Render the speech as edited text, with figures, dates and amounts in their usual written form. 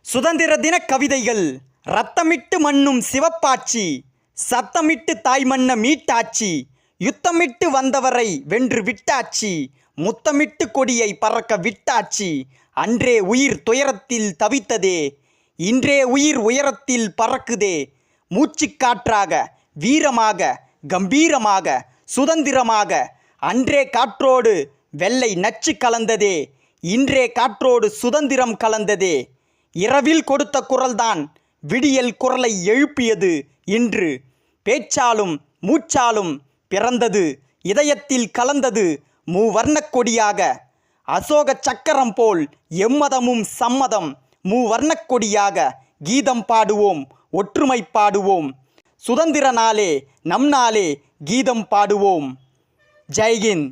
சுதந்திர தின கவிதைகள். ரத்தமிட்டு மண்ணும் சிவப்பாட்சி, சத்தமிட்டு தாய்மன்ன மீட்டாட்சி, யுத்தமிட்டு வந்தவரை வென்று விட்டாட்சி, முத்தமிட்டு கொடியை பறக்க விட்டாட்சி. அன்றே உயிர் துயரத்தில் தவித்ததே, இன்றே உயிர் உயரத்தில் பறக்குதே. மூச்சுக்காற்றாக வீரமாக கம்பீரமாக சுதந்திரமாக, அன்றே காற்றோடு வெள்ளை நச்சு கலந்ததே, இன்றே காற்றோடு சுதந்திரம் கலந்ததே. இரவில் கொடுத்த குரல்தான் விடியல் குரலை எழுப்பியது இன்று. பேச்சாலும் மூச்சாலும் பிறந்தது, இதயத்தில் கலந்தது மூவர்ணக் கொடியாக. அசோக சக்கரம் போல் எம்மதமும் சம்மதம், மூவர்ணக் கொடியாக. கீதம் பாடுவோம், ஒற்றுமை பாடுவோம், சுதந்திர நாளே நம் நாளே கீதம் பாடுவோம். ஜெய்ஹிந்த்.